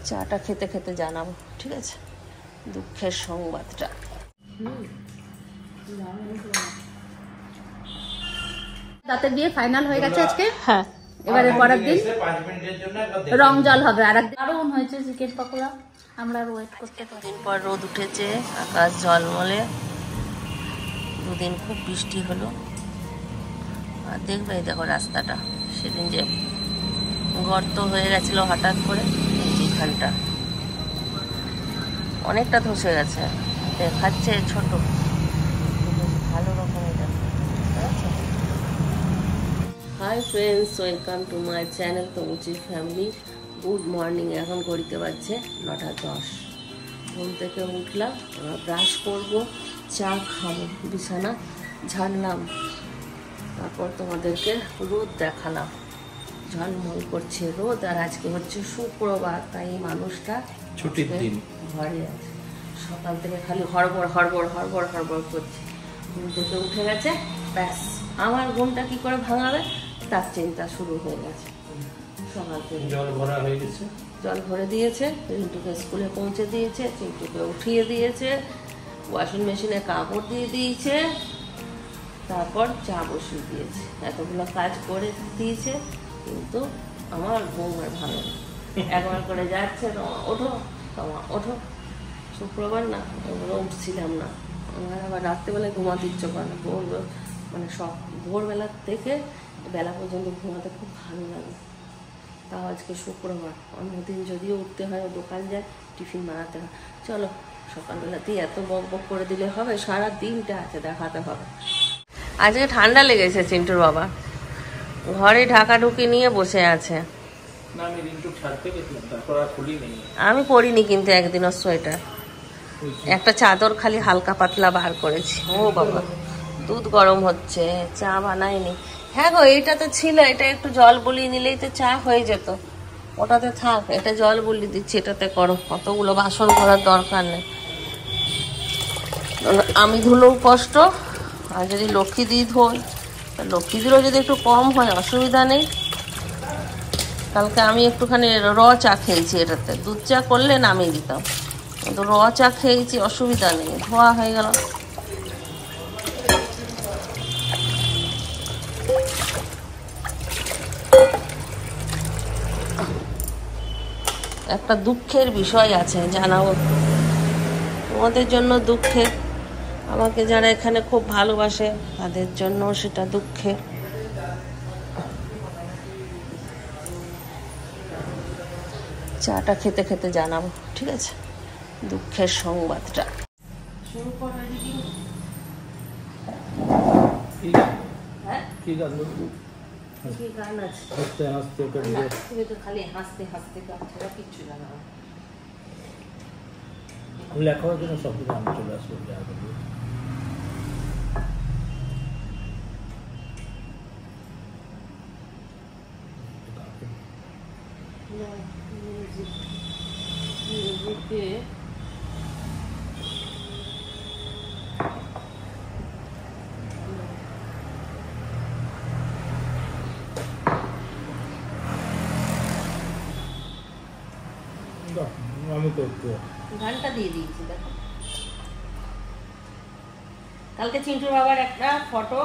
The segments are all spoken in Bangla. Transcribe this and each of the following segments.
চাটা খেতে খেতে জানাবো, ঠিক আছে, দুঃখের সংবাদটা। দাঁতের বিয়ে ফাইনাল হয়ে গেছে আজকে। হ্যাঁ, এবারে পরের দিন রং জল হবে। আর দারুণ হয়েছে চিকেন পকোড়া, আমরা ওয়েট করতে পারি। দিন পর রোদ উঠেছে, আকাশ ঝলমলে। দুদিন খুব বৃষ্টি হলো। আর দেখবে দেখো রাস্তাটা, সেদিন যে গর্ত হয়ে গেছিল হঠাৎ করে, এখানটা অনেকটা ধসে গেছে, দেখাচ্ছে ছোট, ভালো রকমের দেখো। Hi friends, welcome to my channel তনুচির ফ্যামিলি। Good morning. এখন ঘড়িতে বাজছে 9:10। ঘুম থেকে উঠলাম, ব্রাশ করব, চা খাবো, বিছানা ঝাড়লাম, তারপর তোমাদেরকে রোদ দেখালাম। ঝলমল করছে রোদ, আর আজকে হচ্ছে শুক্রবার, তাই মানুষটা ছুটির দিন, ঘরে আছে। সকাল থেকে খালি হড়বড় হড়বড় হড়বড় হড়বড় করছে। ঘুম থেকে উঠে গেছে, ব্যাস আমার ঘুমটা কি করে ভাঙাবে তার চিন্তা শুরু হয়ে গেছে। সকাল থেকে জল ভরা হয়ে গেছে, জল ভরে দিয়েছে, রিন্টুকে স্কুলে পৌঁছে দিয়েছে, চিন্টুকে উঠিয়ে দিয়েছে, ওয়াশিং মেশিনে কাপড় দিয়ে দিয়েছে, তারপর চা বসিয়ে দিয়েছে। এতগুলো কাজ করে দিয়েছে, কিন্তু আমার ঘুম আর ভালো না। একবার করে যাচ্ছে, তোমা ওঠো, তোমা ওঠো। শুক্রবার না, ওগুলো উঠছিলাম না। আমার আবার রাত্রেবেলায় ঘুমাতে ইচ্ছে করে না। মানে সব ভোরবেলার থেকে বেলা পর্যন্ত ঘুমাতে খুব ভালো লাগে। তাও আজকে শুক্রবার, অন্যদিন যদিও উঠতে হয়, দোকান যায়, টিফিন বানাতে হয়। চলো, সকালবেলাতেই এত বক বক করে দিলে হবে? সারা দিনটা আছে, দেখাতে হবে। আজকে ঠান্ডা লেগেছে চিন্টুর বাবা, ঘরে ঢাকাঢুকি নিয়ে বসে আছে। আমি পরিনি কিন্তু একদিনও সোয়েটার, একটা চাদর খালি হালকা পাতলা বার করেছি। ও বাবা, দুধ গরম হচ্ছে, চা বানাইনি। হ্যাঁ গো, এইটা তো ছিল, এটা একটু জল বুলিয়ে নিলেই তো চা হয়ে যেত। ওটাতে থাক, এটা জল বুলিয়ে দিচ্ছি, এটাতে করো। অতগুলো বাসন করার দরকার নেই। আমি ধুলেও কষ্ট, আর যদি লক্ষ্মী দিয়ে ধোই, লক্ষ্মী দিলেও যদি একটু কম হয় অসুবিধা নেই। কালকে আমি একটুখানি র চা খেয়েছি, এটাতে দুধ চা করলে নামিয়ে দিতাম, কিন্তু র চা খেয়েছি, অসুবিধা নেই, ধোয়া হয়ে গেল। একটা দুঃখের বিষয় আছে, জানাবো তোমাদের জন্য। দুঃখের, আমাকে যারা এখানে খুব ভালোবাসে তাদের জন্য সেটা দুঃখের। চাটা খেতে খেতে জানাবো, ঠিক আছে, দুঃখের সংবাদটা। শুরু করো এডিটিং। হ্যাঁ, কি গান আছে? হাসতে হাসতে, তুমি তো খালি হাসতে হাসতে গান ছাড়া কিচ্ছু জানো না। লেখার জন্য শব্দ গান চলে আসবে। মিউজিকে আমি তো একটু গানটা দিয়ে দিয়েছি, দেখো। কালকে চিন্টুর বাবার একটা ফটো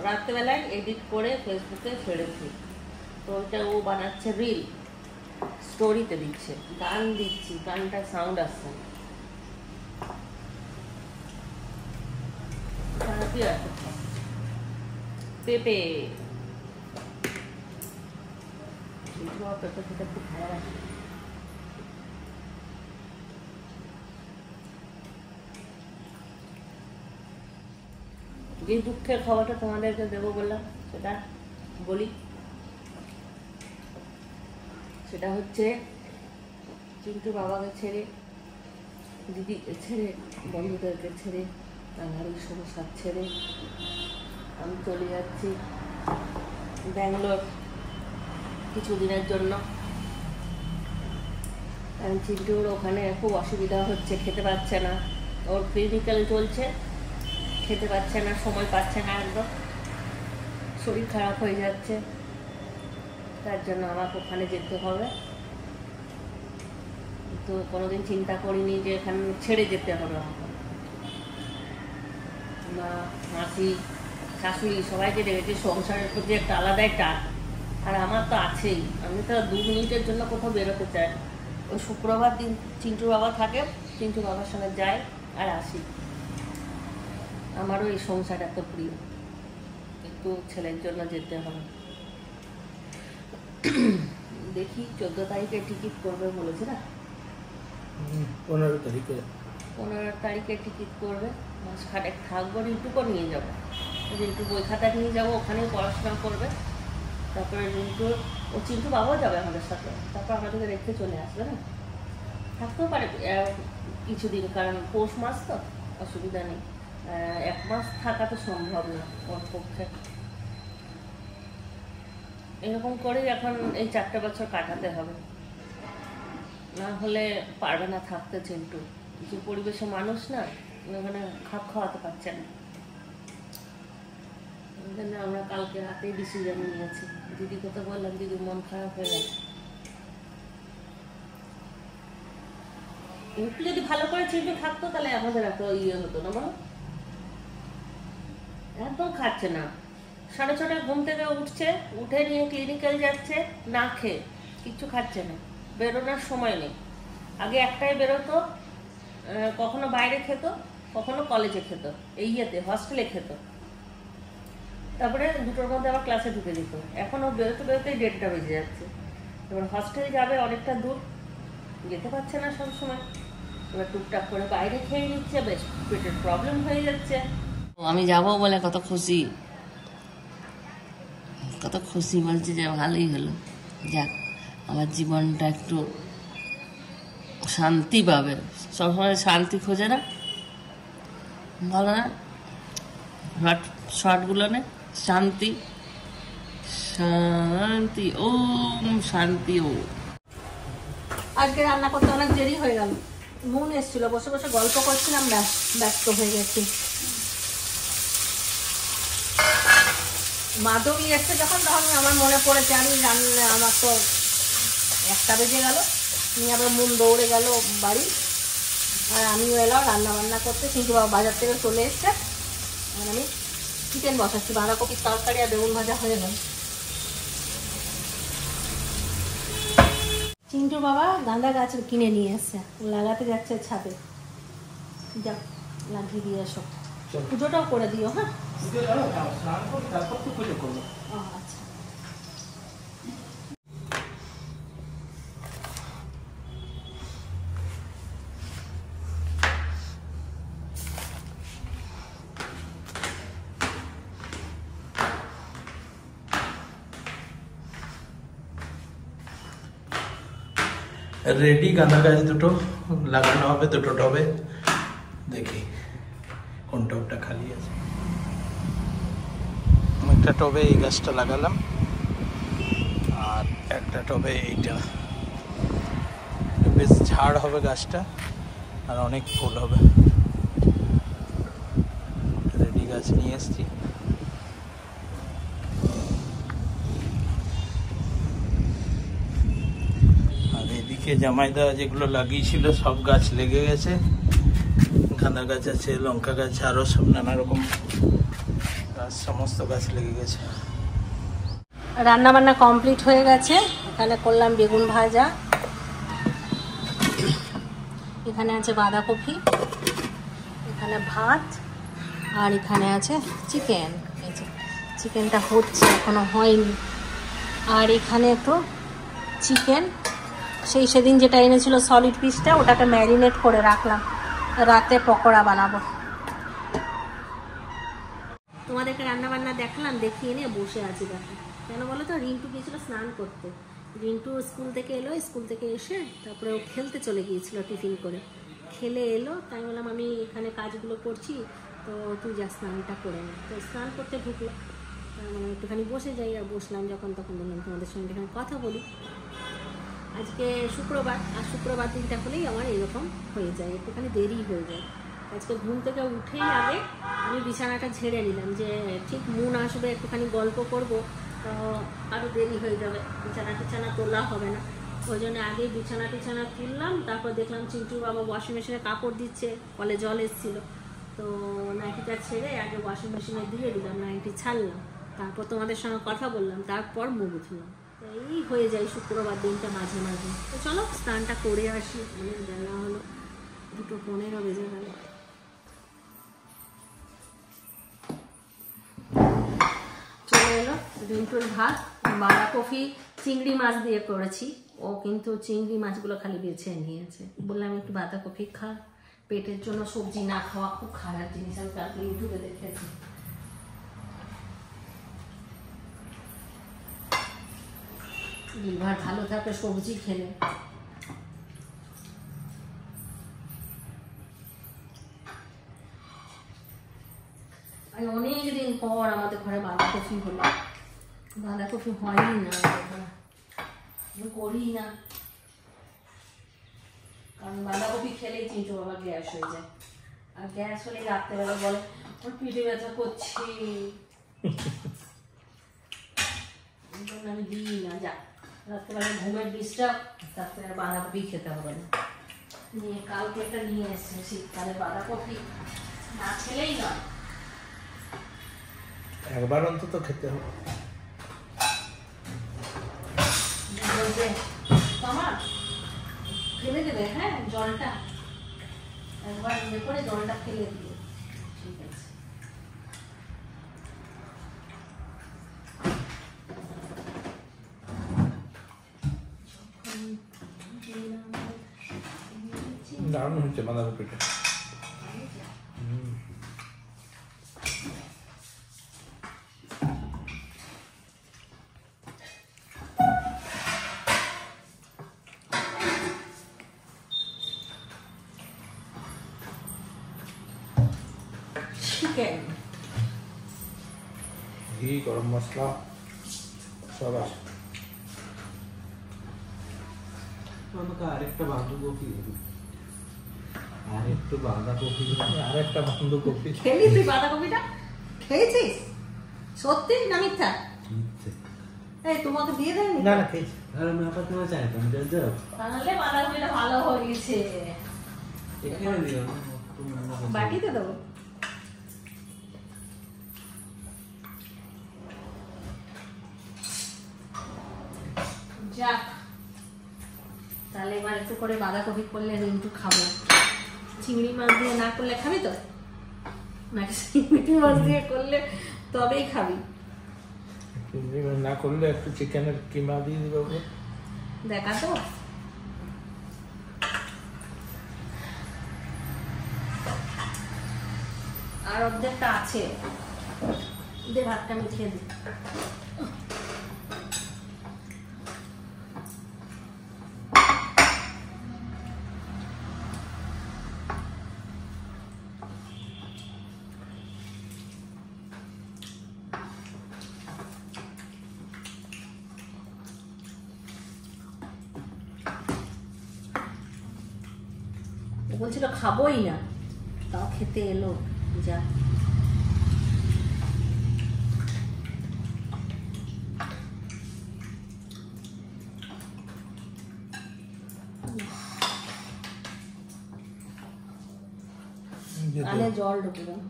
রাত্রেবেলায় এডিট করে ফেসবুকে ছেড়েছি, তো ওইটা ও বানাচ্ছে রিল, স্টোরিতে দিচ্ছে, গান দিচ্ছি, গানটা সাউন্ড আসছে না। কি আছে? পেঁপে, চিন্টুর বাবা পেঁপে খেতে খুব ভালোবাসে। যে দুঃখের খবরটা তোমাদেরকে দেবো বললাম, সেটা বলি। সেটা হচ্ছে চিন্টু বাবাকে ছেড়ে, দিদিকে ছেড়ে, বন্ধুদেরকে ছেড়ে, বাঙালি সংসার ছেড়ে আমি চলে যাচ্ছি ব্যাঙ্গালোর কিছুদিনের জন্য। কারণ চিন্টুর ওখানে খুব অসুবিধা হচ্ছে, খেতে পাচ্ছে না, ওর ক্লিনিক্যাল চলছে, খেতে পাচ্ছে না, সময় পাচ্ছে না, একদম শরীর খারাপ হয়ে যাচ্ছে। তার জন্য আমাকে ওখানে যেতে হবে। তো কোনোদিন চিন্তা করিনি যে এখানে ছেড়ে যেতে হবে আমাকে। মা, মাসি, শাশুড়ি সবাইকে দেখেছি সংসারের প্রতি একটা আলাদাই টান, আর আমার তো আছেই। আমি তো 2 মিনিটের জন্য কোথাও বেরোতে চাই। ওই শুক্রবার দিন চিন্টুর বাবা থাকে, চিন্টুর বাবার সঙ্গে যাই আর আসি। আমারও এই সংসার এত প্রিয়, একটু ছেলের জন্য যেতে হবে। দেখি 14 তারিখে টিকিট করবে বলেছে না, 15 তারিখে। 15 তারিখে টিকিট করবে। মাস খাটেক থাকবো, রিন্টুকে নিয়ে যাবো। রিন্টু বই খাতা নিয়ে যাবো, ওখানেই পড়াশোনা করবে। তারপরে রিন্টু ও চিন্টু বাবাও যাবে আমাদের সাথে। তারপর আমাদেরকে রেখে চলে আসবে না, থাকতেও পারে কিছুদিন, কারণ পৌষ মাস তো অসুবিধা নেই। 1 মাস থাকা তো সম্ভব না ওর পক্ষে। এরকম করেই এখন এই 4টে বছর কাটাতে হবে, না হলে পারবে না থাকতে চিন্টু। যে পরিবেশে মানুষ না, ওখানে খাপ খাওয়াতে পারছে না। ওই জন্য আমরা কালকে রাতেই ডিসিশন নিয়েছি। দিদিকে তো বললাম, দিদির মন খারাপ হয়ে গেছে। একটু যদি ভালো করে চিন্টু থাকতো তাহলে আমাদের এত ইয়ে হতো না, বলো। একদম খাচ্ছে না, 6:30 ঘুম থেকে উঠছে, উঠে নিয়ে ক্লিনিক্যাল যাচ্ছে, না খেয়ে কিচ্ছু খাচ্ছে না। বেরোনোর সময় নেই। আগে একটাই বেরোতো, কখনো বাইরে খেত, কখনো কলেজে খেত, এই ইয়েতে হস্টেলে খেত। তারপরে 2টোর মধ্যে আবার ক্লাসে ঢুকে যেত। এখন ও বেরোতে বেরোতেই 1:30টা বেজে যাচ্ছে। এবার হস্টেলে যাবে, অনেকটা দূর, যেতে পারছে না সবসময়। এবার টুকটাক করে বাইরে খেয়ে নিচ্ছে, বেশ পেটের প্রবলেম হয়ে যাচ্ছে। আমি যাবো বলে কত খুশি, কত খুশি, বলছে যে ভালোই হলো, যাক আমার জীবনটা একটু শান্তি পাবে। সবসময় শান্তি খোঁজে না, ভালো না শর্টগুলো নে, শান্তি শান্তি ওম শান্তি ও। আজকে রান্না করতে অনেক দেরি হয়ে গেল। মন এসেছিল, বসে বসে গল্প করছিলাম, ব্যস্ত হয়ে গেছি। মাধবী এসছে যখন, তখন আমার মনে পড়েছে আমি রান্না, আমার তো 1টা বেজে গেল, নিয়ে আবার মন দৌড়ে গেল বাড়ি। আর আমিও এলাম রান্না বান্না করতে। কিন্তু বাজার থেকে চলে এসছে, আর আমি চিকেন বসাচ্ছি। বাঁধাকপির তরকারি আর বেগুন ভাজা হয়ে গেল। চিন্টু বাবা গাঁদা গাছ কিনে নিয়ে এসছে, লাগাতে যাচ্ছে ছাদে। যা লাগিয়ে দিয়ে এসো, পুজোটাও করে দিও। হ্যাঁ, আচ্ছা। রেডি গাঁদা গাছ 2টো লাগানো হবে, 2টো টবে। দেখি কোন টবটা খালি আছে। একটা টবে এই গাছটা লাগালাম, আর একটা টবে এইটা। বেশ ঝাড় হবে গাছটা, আর অনেক ফুল হবে। রেডি গাছ নিয়ে এসছি। আর এদিকে জামাইদা যেগুলো লাগিয়েছিল সব গাছ লেগে গেছে। গাঁদা গাছ আছে, লঙ্কা গাছ, আরো সব নানা রকম গাছ, সমস্ত গাছ লেগে গেছে। রান্না বান্না কমপ্লিট হয়ে গেছে। এখানে করলাম বেগুন ভাজা, এখানে আছে বাঁধাকপি, এখানে ভাত, আর এখানে আছে চিকেন। এই যে চিকেনটা হচ্ছে, এখনো হয়নি। আর এখানে তো চিকেন, সেদিন যেটা এনেছিল সলিড পিসটা, ওটাকে ম্যারিনেট করে রাখলাম, রাতে পকোড়া বানাবো। তোমাদেরকে রান্না বান্না দেখলাম, দেখিয়ে নিয়ে বসে আছি। দেখো কেন বলো তো, রিন্টু গিয়েছিল স্নান করতে। রিন্টু স্কুল থেকে এলো, স্কুল থেকে এসে তারপরে ও খেলতে চলে গিয়েছিল, টিফিন করে খেলে এলো। তাই বললাম আমি এখানে কাজগুলো করছি, তো তুই যা স্নানটা করে নে। তো স্নান করতে ঢুকলো, মানে একটুখানি বসে যাই। আর বসলাম যখন, তখন বললাম তোমাদের সঙ্গে এখানে কথা বলি। আজকে শুক্রবার, আর শুক্রবার দিনটা হলেই আমার এরকম হয়ে যায়, একটুখানি দেরি হয়ে যায়। আজকে ঘুম থেকে উঠেই আগে আমি বিছানাটা ঝেড়ে নিলাম, যে ঠিক মন আসবে, একটুখানি গল্প করব, তো আরও দেরি হয়ে যাবে, বিছানা টিছানা তোলা হবে না। ওই জন্য আগে বিছানা টিছানা তুললাম, তারপর দেখলাম চিন্টুর বাবা ওয়াশিং মেশিনে কাপড় দিচ্ছে, কলে জল এসেছিলো, তো নাইটিটা ছেড়ে আগে ওয়াশিং মেশিনে দিয়ে দিলাম, নাইটি ছাড়লাম, তারপর তোমাদের সঙ্গে কথা বললাম, তারপর মুখ ধুলাম। তো এই হয়ে যায় শুক্রবার দিনটা মাঝে মাঝে। তো চলো স্নানটা করে আসি, অনেক বেলা হলো, 2:15 বেজে গেল। চলে এলো রিন্টুর ভাত, বাঁধাকপি চিংড়ি মাছ দিয়ে করেছি। ও কিন্তু চিংড়ি মাছগুলো খালি বেছে নিয়েছে, বললাম একটু বাঁধাকপি খা, পেটের জন্য সবজি না খাওয়া খুব খারাপ জিনিস, আমি কালকে ইউটিউবে দেখেছি। লিভার ভালো থাকে সবজি খেলে। অনেকদিন পর আমাদের ঘরে বাঁধাকপি হলো, বাঁধাকপি হয়ই না, করি না, কারণ বাঁধাকপি খেলেই চিন্টু বাবা গ্যাস হয়ে যায়, আর গ্যাস হলে রাত্রেবেলা বলে ওর পিঠে ব্যথা করছি, আমি দিই না, যা রাত্রেবেলা ঘুমের ডিস্টার্ব, তারপরে আর বাঁধাকপি খেতে হবে না। নিয়ে কালকে একটা নিয়ে এসছে শীতকালে বাঁধাকপি, না খেলেই না, একবার অন্তত খেতে হবে। ফেলে দেবে, হ্যাঁ জলটা একবার ইয়ে করে জলটা ফেলে দিবে, ঠিক আছে। দারুণ হচ্ছে বাঁধাকপিটা। চিকেন, ঘি, গরম মশলা সব আছে। আমাকে আরেকটা বাঁধাকপি, আরেকটু বাঁধাকপি, আরেকটা বাঁধাকপি। খেলি তুই বাঁধাকপিটা? খেয়েছিস সত্যি না মিথ্যা? এই তোমাকে দিয়ে দেয়নি? না না খেয়েছি। আর আমি আপাতত তোমার চাইতাম যাও, তাহলে বাঁধাকপিটা ভালো হয়ে গেছে। এখানে দিও, বাটিতে দেবো। যাক, তাহলে এবার একটু করে বাঁধাকপি করলে রিন্টু খাবো। চিংড়ি মাছ দিয়ে না করলে খাবি তো নাকি? চিংড়ি মাছ দিয়ে করলে তবেই খাবি। না করলে একটু চিকেনের কিমা দিয়ে দিবে ওকে। দেখা তো আর অর্ধেকটা আছে, দে ভাতটা মিঠিয়ে দিই। বলছিল খাবোই না, তাও খেতে এলো। যা কানে জল ঢুকে গেল।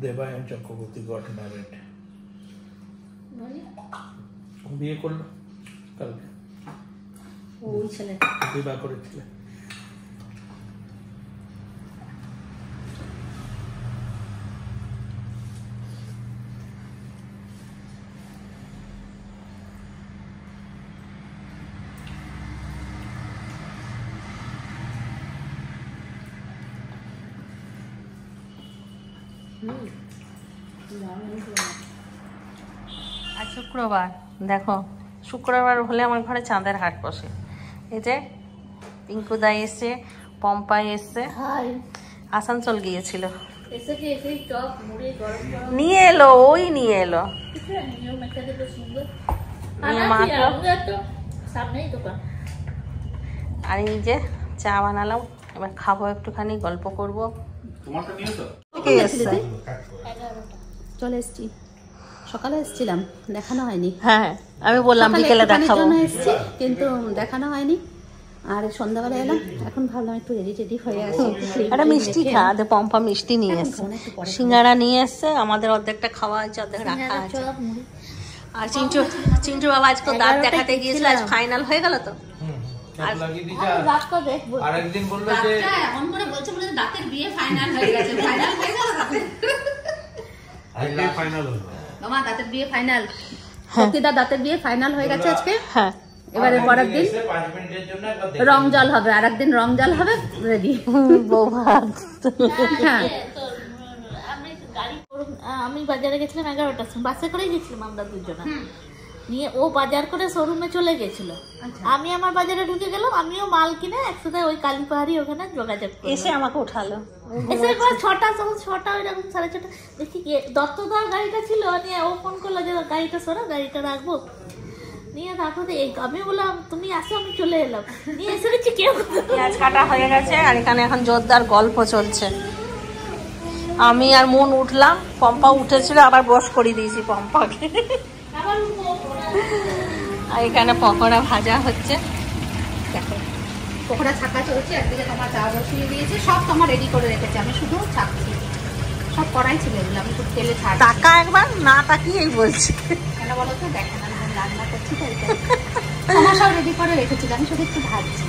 দেবায়ন চক্রবর্তী গট ম্যারিড, বিয়ে করলো কালকে, ওই ছেলে বিবাহ করেছিল। আজ শুক্রবার, দেখো শুক্রবার হলে আমার ঘরে চাঁদের হাট বসে। এই যে পিঙ্কুদা এসছে, পম্পাই এসছে, আসানসোল গিয়েছিল, নিয়ে এলো, ওই নিয়ে এলো আর এই যে চা বানালাম, এবার খাবো, একটুখানি গল্প করবো। চলে এসছি সকালে এসেছিলাম, দেখানো হয়নি। হ্যাঁ আমি বললাম সকালে বিকেলে একটুখানির দেখাবো। জন্য এসেছি, কিন্তু দেখানো হয়নি। আর সন্ধ্যাবেলা এলাম, এখন ভাবলাম একটু রেডি হয়ে আসি। একটা মিষ্টি খা দে, পম্পা মিষ্টি নিয়ে এসছে, সিঙ্গারা নিয়ে এসছে, আমাদের অর্ধেকটা খাওয়া হয়েছে, অর্ধেক রাখা আছে। আর চিন্টু বাবা আজকে দাঁত দেখাতে গিয়েছিল, আজ ফাইনাল হয়ে গেল তো। আরেকদিন বললো যে এমন করে বলছে বলে দাঁতের বিয়ে ফাইনাল হয়ে গেছে। ফাইনাল হয়ে গেল আজকে ফাইনাল হলো। মামা দাঁতের বিয়ে ফাইনাল, সত্যিদা দাঁতের বিয়ে ফাইনাল হয়ে গেছে আজকে। হ্যাঁ এবারে পরের দিন 5 মিনিটের জন্য রং জল হবে, আর একদিন রং জল হবে, রেডি। বউ ভাত। হ্যাঁ আমি বাজারে গেছিলাম 11টার সময়, বাসে করেই গেছিলাম আমরা দুজনে নিয়ে। ও বাজার করে শোরুমে চলে গেছিল, আমি আমার বাজারে ঢুকে গেলাম, আমিও মাল কিনে একসাথে ওই কালীপাহাড়ি ওখানে যোগাযোগ করি। এসে আমাকে উঠালো, এসে 6টা 6টা ওইরকম 6:30 দেখি দত্তদার গাড়িটা ছিল, নিয়ে ও ফোন করলো যে গাড়িটা সরা, গাড়িটা রাখবো। নিয়ে তারপরে আমি বললাম তুমি আসো, আমি চলে এলাম, নিয়ে এসে দেখছি কেউ। পেঁয়াজ কাটা হয়ে গেছে, আর এখানে এখন জোরদার গল্প চলছে। আমি আর মন উঠলাম, পম্পা উঠেছিল, আবার বস করে দিয়েছি পম্পাকে। আর এখানে পকোড়া ভাজা হচ্ছে, দেখো পকোড়া ছাকা চলছে, একদিকে তোমার চা বসিয়ে দিয়েছে, সব তোমার রেডি করে রেখেছে, আমি শুধু ছাকছি। সব করাই ছিল এগুলো, আমি শুধু তেলে ছাড়। টাকা একবার না তাকিয়েই বলছে। কেন বলো তো, দেখেন আমি রান্না করছি তাই তোমার সব রেডি করে রেখেছিল, আমি শুধু একটু ভাজছি।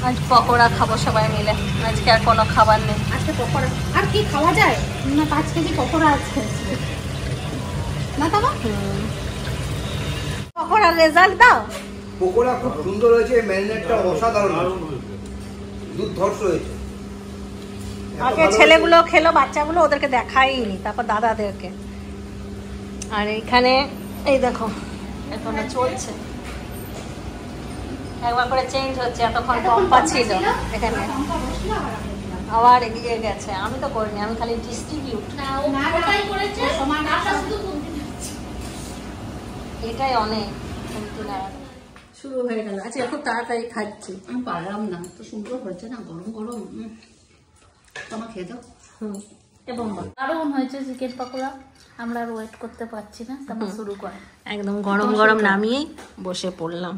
আজ পকোড়া খাবো সবাই মিলে, আজকে আর কোনো খাবার নেই। আজকে পকোড়া আর কি খাওয়া যায় না, 5 কেজি পকোড়া আজকে না তোমার। পকোড়ার রেজাল্ট দাও। পকোড়া খুব সুন্দর হয়েছে, ম্যারিনেটটা অসাধারণ হয়েছে, দুর্ধর্ষ হয়েছে। আগে ছেলেগুলো খেলো, বাচ্চাগুলো ওদেরকে দেখাইনি, তারপর দাদাদেরকে। আর এইখানে এই দেখো এখনো চলছে, একবার করে চেঞ্জ হচ্ছে। এতক্ষণ পম্পা ছিল এখানে, আবার এগিয়ে গেছে। আমি তো করিনি, আমি খালি ডিস্ট্রিবিউট। এটাই অনেক শুরু হয়ে গেল। আচ্ছা খুব তাড়াতাড়ি খাচ্ছি, আমি পারলাম না, তো সুন্দর হয়েছে না, গরম গরম। তোমার খেয়ে দাও। এবং দারুণ হয়েছে চিকেন পকোড়া, আমরা আর ওয়েট করতে পারছি না, তারপর শুরু করে একদম গরম গরম নামিয়েই বসে পড়লাম।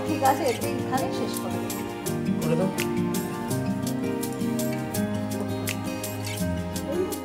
ঠিক আছে, এখানে শেষ করে করে দাও।